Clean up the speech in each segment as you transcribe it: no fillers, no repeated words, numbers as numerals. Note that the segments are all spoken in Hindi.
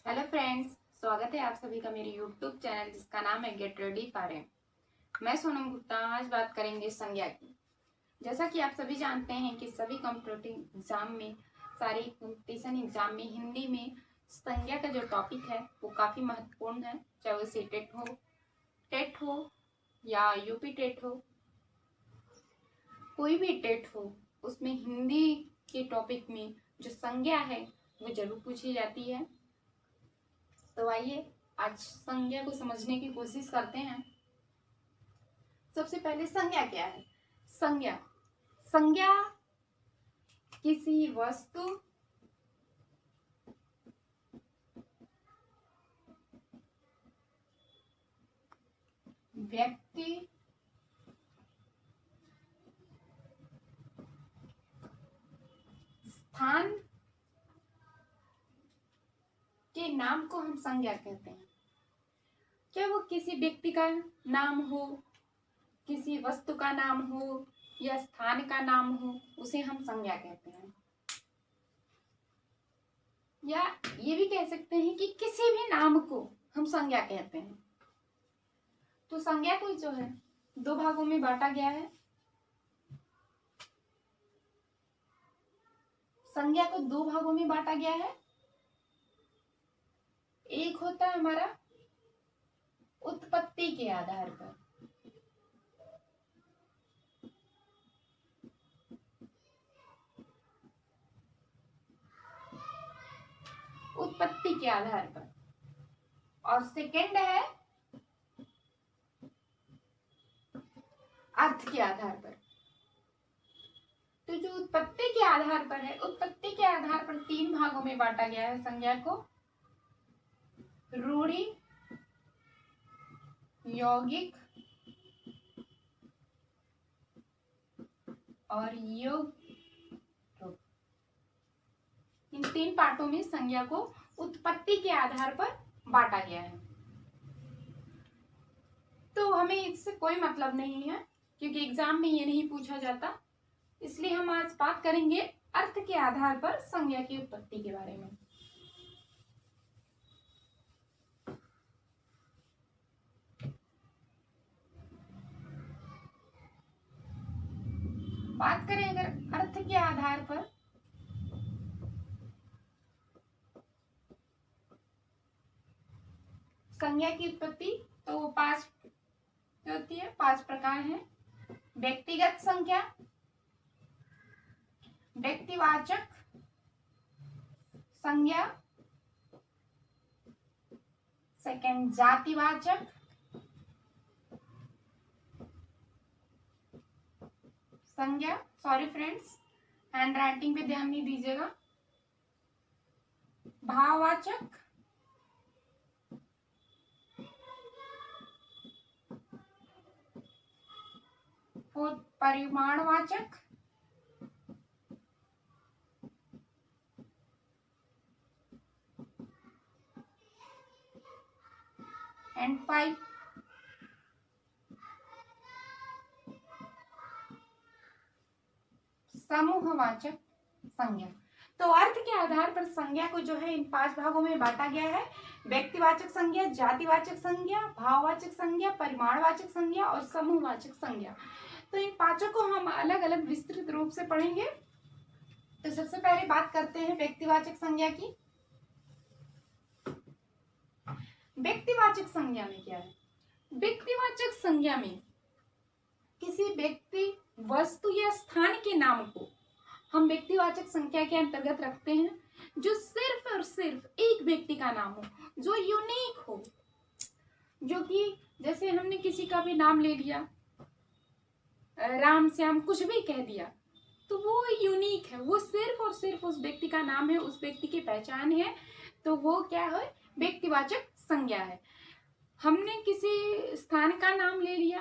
हेलो फ्रेंड्स, स्वागत है आप सभी का मेरे यूट्यूब चैनल जिसका नाम है गेट रेडी फॉर एम। मैं सोनम गुप्ता। आज बात करेंगे संज्ञा की। जैसा कि आप सभी जानते हैं कि सभी कॉम्पिटिटिव एग्जाम में, सारे कॉम्पिटिशन एग्जाम में हिंदी में संज्ञा का जो टॉपिक है वो काफ़ी महत्वपूर्ण है। चाहे वो टेट हो या यूपी टेट हो, कोई भी टेट हो, उसमें हिंदी के टॉपिक में जो संज्ञा है वो जरूर पूछी जाती है। तो आइए आज संज्ञा को समझने की कोशिश करते हैं। सबसे पहले संज्ञा क्या है? संज्ञा संज्ञा किसी वस्तु, व्यक्ति, स्थान के नाम को हम संज्ञा कहते हैं। क्या वो किसी व्यक्ति का नाम हो, किसी वस्तु का नाम हो या स्थान का नाम हो, उसे हम संज्ञा कहते हैं। या ये भी कह सकते हैं कि किसी भी नाम को हम संज्ञा कहते हैं। तो संज्ञा को जो है दो भागों में बांटा गया है। संज्ञा को दो भागों में बांटा गया है। एक होता है हमारा उत्पत्ति के आधार पर, उत्पत्ति के आधार पर, और सेकंड है अर्थ के आधार पर। तो जो उत्पत्ति के आधार पर है, उत्पत्ति के आधार पर तीन भागों में बांटा गया है संज्ञा को। रूढ़ि, यौगिक और योग। इन तीन पार्टों में संज्ञा को उत्पत्ति के आधार पर बांटा गया है। तो हमें इससे कोई मतलब नहीं है क्योंकि एग्जाम में ये नहीं पूछा जाता, इसलिए हम आज बात करेंगे अर्थ के आधार पर संज्ञा की उत्पत्ति के बारे में। बात करें अगर अर्थ के आधार पर, संज्ञा की उत्पत्ति तो वो पांच होती है, पांच प्रकार हैं। व्यक्तिगत संज्ञा, व्यक्तिवाचक संज्ञा, सेकंड जातिवाचक संज्ञा, सॉरी फ्रेंड्स हैंड राइटिंग पे ध्यान नहीं दीजिएगा, भाववाचक, परिमाणवाचक, एंड 5 समूहवाचक संज्ञा। तो अर्थ के आधार पर संज्ञा को जो है इन पांच भागों में बांटा गया है। व्यक्तिवाचक संज्ञा, जातिवाचक संज्ञा, भाववाचक संज्ञा, परिमाणवाचक संज्ञा और समूहवाचक संज्ञा। तो इन पांचों को हम अलग अलग विस्तृत रूप से पढ़ेंगे। तो सबसे पहले बात करते हैं व्यक्तिवाचक संज्ञा की। व्यक्तिवाचक संज्ञा में क्या है? व्यक्तिवाचक संज्ञा में किसी व्यक्ति, वस्तु या स्थान के नाम को हम व्यक्तिवाचक संज्ञा के अंतर्गत रखते हैं, जो सिर्फ और सिर्फ एक व्यक्ति का नाम हो, जो यूनिक हो, जो कि जैसे हमने किसी का भी नाम ले लिया, राम श्याम कुछ भी कह दिया, तो वो यूनिक है, वो सिर्फ और सिर्फ उस व्यक्ति का नाम है, उस व्यक्ति की पहचान है, तो वो क्या है? व्यक्तिवाचक संज्ञा है। हमने किसी स्थान का नाम ले लिया,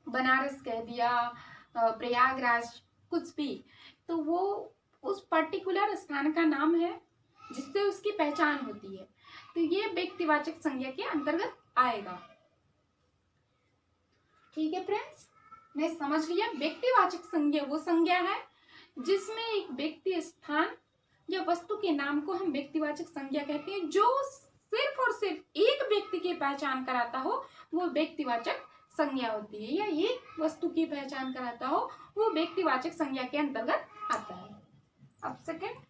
बनारस कह दिया, प्रयागराज, कुछ भी, तो वो उस पर्टिकुलर स्थान का नाम है जिससे उसकी पहचान होती है, तो ये व्यक्तिवाचक संज्ञा के अंतर्गत आएगा। ठीक है फ्रेंड्स, मैं समझ लिया। व्यक्तिवाचक संज्ञा वो संज्ञा है जिसमें एक व्यक्ति, स्थान, या वस्तु के नाम को हम व्यक्तिवाचक संज्ञा कहते हैं। जो सिर्फ और सिर्फ एक व्यक्ति की पहचान कराता हो वो व्यक्तिवाचक संज्ञा होती है, या एक वस्तु की पहचान कराता हो वो व्यक्तिवाचक संज्ञा के अंतर्गत आता है। अब सेकंड,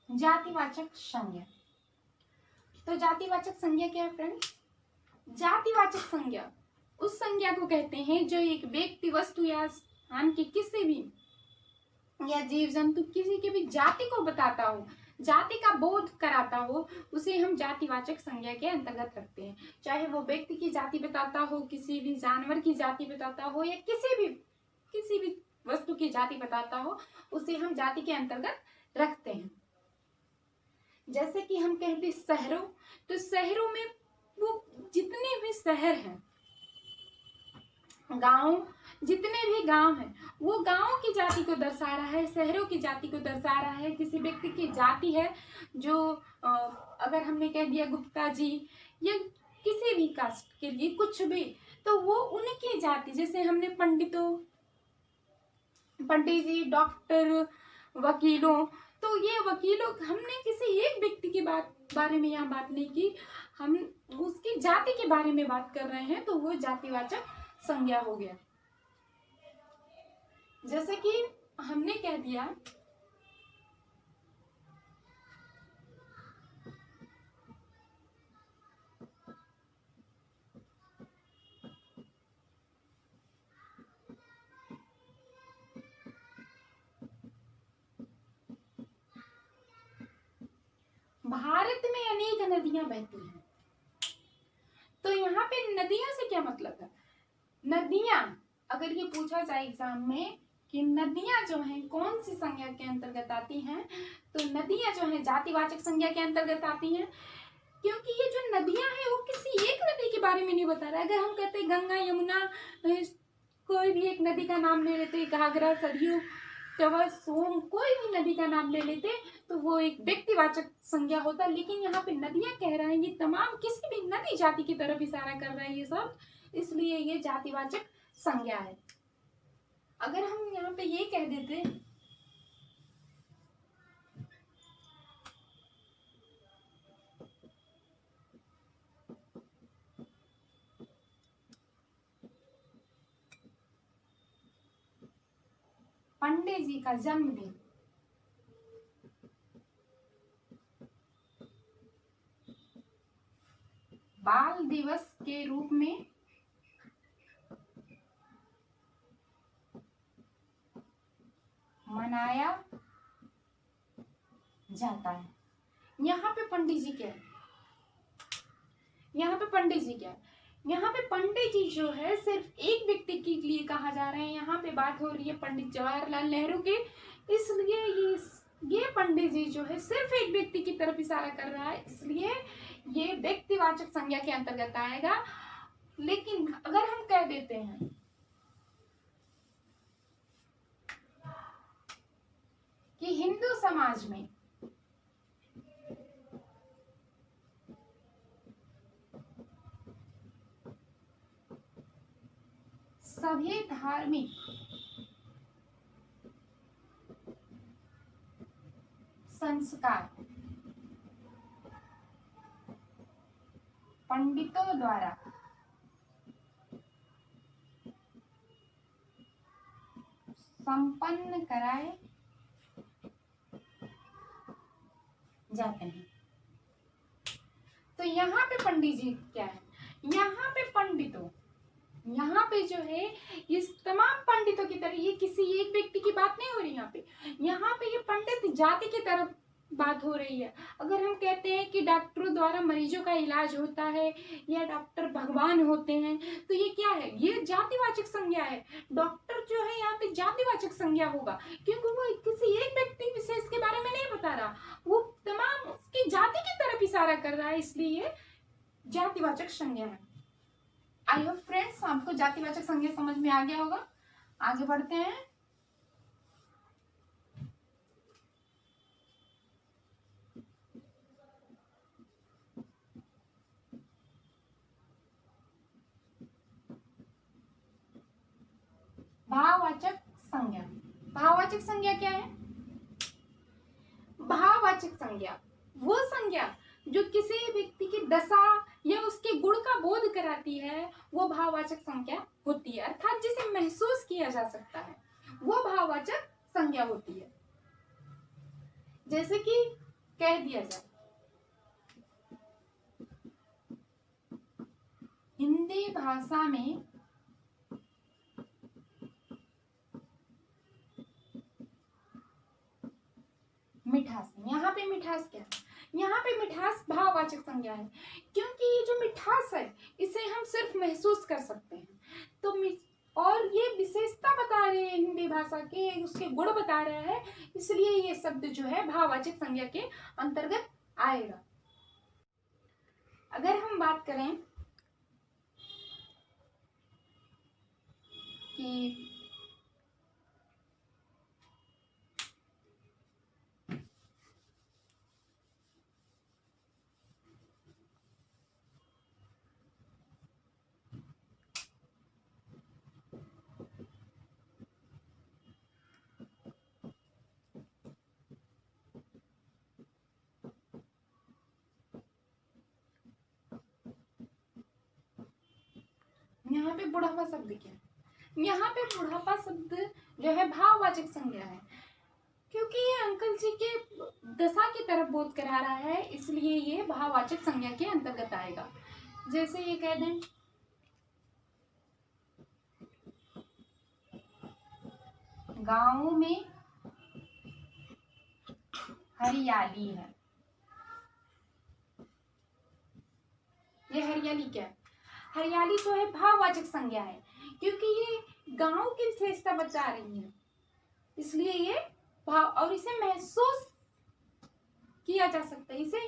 जातिवाचक संज्ञा। तो जातिवाचक संज्ञा क्या है फ्रेंड्स? जातिवाचक संज्ञा उस संज्ञा को कहते हैं जो एक व्यक्ति, वस्तु या स्थान के किसी भी या जीव जंतु किसी की भी जाति को बताता हो, जाति का बोध कराता हो, उसे हम जातिवाचक संज्ञा के अंतर्गत रखते हैं। चाहे वो व्यक्ति की जाति बताता हो, किसी भी जानवर की जाति बताता हो, या किसी भी वस्तु की जाति बताता हो, उसे हम जाति के अंतर्गत रखते हैं। जैसे कि हम कहते शहरों, तो शहरों में वो जितने भी शहर हैं, गांव, जितने भी गांव हैं, वो गांवों की जाति को दर्शा रहा है, शहरों की जाति को दर्शा रहा है। किसी व्यक्ति की जाति है जो अगर हमने कह दिया गुप्ता जी या किसी भी कास्ट के लिए कुछ भी, तो वो उनकी जाति, जैसे हमने पंडित जी, डॉक्टर, वकीलों, तो ये वकीलों, हमने किसी एक व्यक्ति के बारे में यहाँ बात नहीं की, हम उसकी जाति के बारे में बात कर रहे हैं, तो वो जातिवाचक संज्ञा हो गया। जैसे कि हमने कह दिया भारत में अनेक नदियां बहती हैं, तो यहाँ पे नदियां से क्या मतलब है? नदियां, अगर ये पूछा जाए एग्जाम में कि नदियां जो हैं कौन सी संज्ञा के अंतर्गत आती हैं, तो नदियां जो हैं जातिवाचक संज्ञा के अंतर्गत आती हैं, क्योंकि ये जो नदियां हैं वो किसी एक नदी के बारे में नहीं बता रहा है। अगर हम कहते गंगा, यमुना, कोई भी एक नदी का नाम ले लेते, घाघरा, सरयू, चंबल, सोन, कोई भी नदी का नाम ले लेते, तो वो एक व्यक्तिवाचक संज्ञा होता। लेकिन यहाँ पे नदियां कह रहा है, ये तमाम किसी भी नदी जाति की तरफ इशारा कर रहा है ये सब, इसलिए ये जातिवाचक संज्ञा है। अगर हम यहाँ पे ये कह देते पंडित जी का जन्मदिन, बाल दिवस के रूप में मनाया जाता है। यहाँ पे पंडित जी क्या है? यहाँ पे पंडित जी क्या है? यहाँ पे पंडित जी जो है सिर्फ एक व्यक्ति के लिए कहा जा रहा है। यहाँ पे बात हो रही है पंडित जवाहरलाल नेहरू की, इसलिए ये पंडित जी जो है सिर्फ एक व्यक्ति की तरफ इशारा कर रहा है, इसलिए ये व्यक्तिवाचक संज्ञा के अंतर्गत आएगा। लेकिन अगर हम कह देते हैं कि हिंदू समाज में सभी धार्मिक संस्कार पंडितों द्वारा संपन्न कराए जाते हैं। तो यहाँ पे पंडित जी क्या है? यहाँ पे पंडितों, यहाँ पे जो है इस तमाम पंडितों की तरह, ये किसी एक व्यक्ति की बात नहीं हो रही। यहाँ पे ये पंडित जाति की तरफ बात हो रही है। अगर हम कहते हैं कि डॉक्टरों द्वारा मरीजों का इलाज होता है या डॉक्टर भगवान होते हैं, तो ये क्या है? ये जातिवाचक संज्ञा है। डॉक्टर जो है यहाँ पे जातिवाचक संज्ञा होगा, क्योंकि वो किसी एक व्यक्ति विशेष के बारे में नहीं बता रहा, वो तमाम उसकी जाति की तरफ इशारा कर रहा है, इसलिए जातिवाचक संज्ञा है। आई होप फ्रेंड्स आपको जातिवाचक संज्ञा समझ में आ गया होगा। आगे बढ़ते हैं। भाववाचक संज्ञा। भाववाचक संज्ञा क्या है? भाववाचक संज्ञा वो संज्ञा जो किसी व्यक्ति की दशा या उसके गुण का बोध कराती है, वो भाववाचक संज्ञा होती है। अर्थात जिसे महसूस किया जा सकता है वो भाववाचक संज्ञा होती है। जैसे कि कह दिया जाए हिंदी भाषा में मिठास। यहाँ पे मिठास क्या है? यहाँ पे मिठास भाववाचक संज्ञा है, क्योंकि ये जो मिठास है इसे हम सिर्फ महसूस कर सकते हैं। तो और ये विशेषता बता रहे हैं हिंदी भाषा के, उसके गुण बता रहा है, इसलिए ये शब्द जो है भाववाचक संज्ञा के अंतर्गत आएगा। अगर हम बात करें कि यहाँ पे बुढ़ापा शब्द क्या है? यहाँ पे बुढ़ापा शब्द जो है भाववाचक संज्ञा है, क्योंकि ये अंकल जी के दशा की तरफ बोध करा रहा है, इसलिए ये भाववाचक संज्ञा के अंतर्गत आएगा। जैसे ये कह दें गांव में हरियाली है। ये हरियाली क्या है? हरियाली जो है भाववाचक संज्ञा है, क्योंकि ये गांव की विशेषता बता रही है, इसलिए ये भाव, और इसे महसूस किया जा सकता है, इसे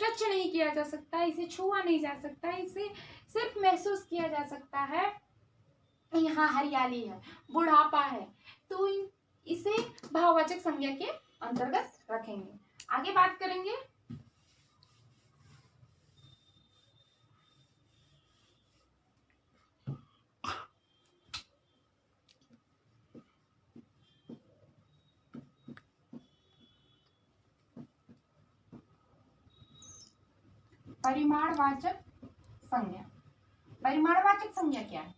टच नहीं किया जा सकता, इसे छुआ नहीं जा सकता, इसे सिर्फ महसूस किया जा सकता है। यहाँ हरियाली है, बुढ़ापा है, तो इसे भाववाचक संज्ञा के अंतर्गत रखेंगे। आगे बात करेंगे परिमाणवाचक संज्ञा। परिमाणवाचक संज्ञा क्या है?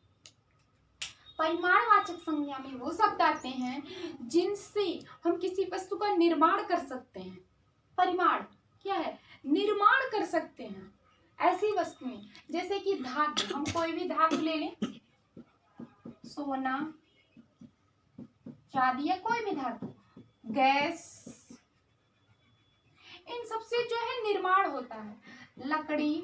परिमाणवाचक संज्ञा में वो शब्द आते हैं जिनसे हम किसी वस्तु का निर्माण कर सकते हैं। परिमाण क्या है? निर्माण कर सकते हैं ऐसी वस्तुएं, जैसे कि धातु। हम कोई भी धातु ले लें, सोना, चांदी या कोई भी धातु, गैस, इन सबसे जो है निर्माण होता है। लकड़ी,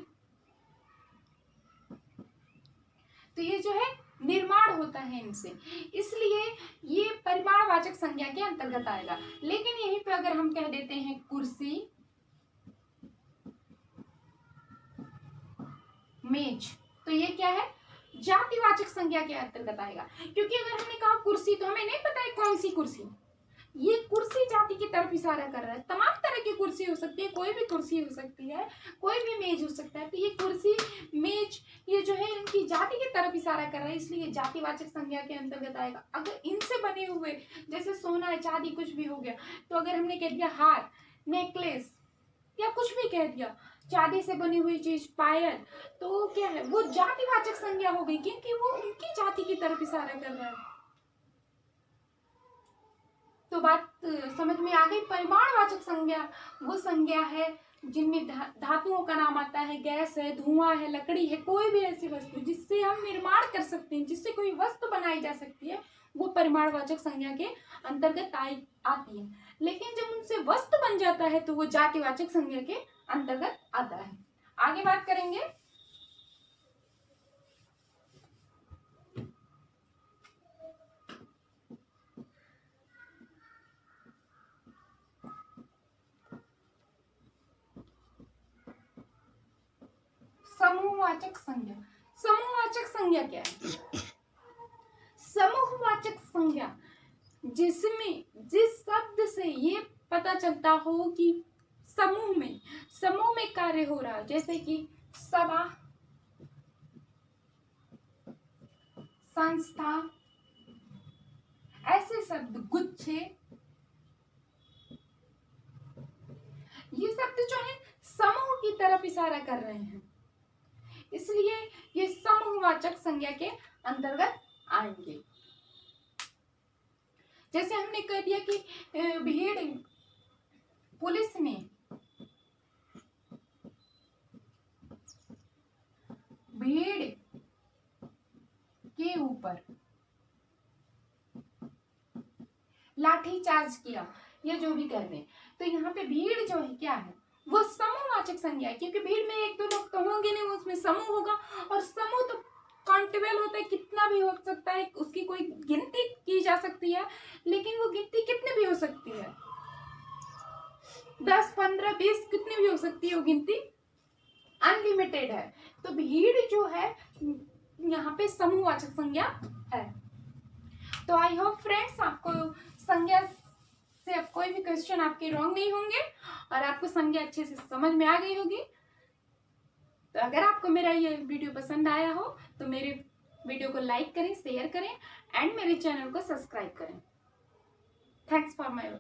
तो ये जो है निर्माण होता है इनसे, इसलिए ये परिमाणवाचक संज्ञा के अंतर्गत आएगा। लेकिन यहीं पे अगर हम कह देते हैं कुर्सी, मेज, तो ये क्या है? जातिवाचक संज्ञा के अंतर्गत आएगा, क्योंकि अगर हमने कहा कुर्सी तो हमें नहीं पता है कौन सी कुर्सी। ये कुर्सी जाति की तरफ इशारा कर रहा है। तमाम तरह की कुर्सी हो सकती है, कोई भी कुर्सी हो सकती है, कोई भी मेज हो सकता है। तो ये कुर्सी, मेज, ये जो है इनकी जाति की तरफ इशारा कर रहा है, इसलिए जातिवाचक संज्ञा के अंतर्गत आएगा। अगर इनसे बने हुए जैसे सोना, चांदी, कुछ भी हो गया, तो अगर हमने कह दिया हार, नेकलेस या कुछ भी कह दिया, चांदी से बनी हुई चीज, पायल, तो क्या है? वो जातिवाचक संज्ञा हो गई, क्योंकि वो उनकी जाति की तरफ इशारा कर रहा है। तो बात समझ में आ गई। परिमाणवाचक संज्ञा वो संज्ञा है जिनमें धातुओं का नाम आता है, गैस है, धुआं है, लकड़ी है, कोई भी ऐसी वस्तु जिससे हम निर्माण कर सकते हैं, जिससे कोई वस्तु बनाई जा सकती है, वो परिमाणवाचक संज्ञा के अंतर्गत आती है। लेकिन जब उनसे वस्तु बन जाता है तो वो जातिवाचक संज्ञा के अंतर्गत आता है। आगे बात करेंगे समूहवाचक संज्ञा। समूहवाचक समूहवाचक संज्ञा क्या है? समूहवाचक संज्ञा जिसमें जिस शब्द से ये पता चलता हो कि समूह में कार्य हो रहा है, जैसे कि सभा, संस्था, ऐसे शब्द, गुच्छे, ये शब्द जो है समूह की तरफ इशारा कर रहे हैं, इसलिए ये समूहवाचक संज्ञा के अंतर्गत आएंगे। जैसे हमने कह दिया कि भीड़, पुलिस ने भीड़ के ऊपर लाठीचार्ज किया, या जो भी कर रहे हैं, तो यहाँ पे भीड़ जो है क्या है, वो समूहवाचक संज्ञा है, क्योंकि भीड़ में एक दो लोग तो होंगे नहीं, उसमें समूह होगा, और समूह तो काउंटेबल होता है, कितना भी हो सकता है, उसकी कोई गिनती की जा सकती है, लेकिन वो गिनती कितनी भी हो सकती है, 10, 15, 20 कितनी भी हो सकती है, वो गिनती अनलिमिटेड है। तो भीड़ जो है यहाँ पे समूहवाचक संज्ञा है। तो आई होप फ्रेंड्स आपको संज्ञा से अब कोई भी क्वेश्चन आपके रॉन्ग नहीं होंगे और आपको संज्ञा अच्छे से समझ में आ गई होगी। तो अगर आपको मेरा ये वीडियो पसंद आया हो तो मेरे वीडियो को लाइक करें, शेयर करें एंड मेरे चैनल को सब्सक्राइब करें। Thanks for my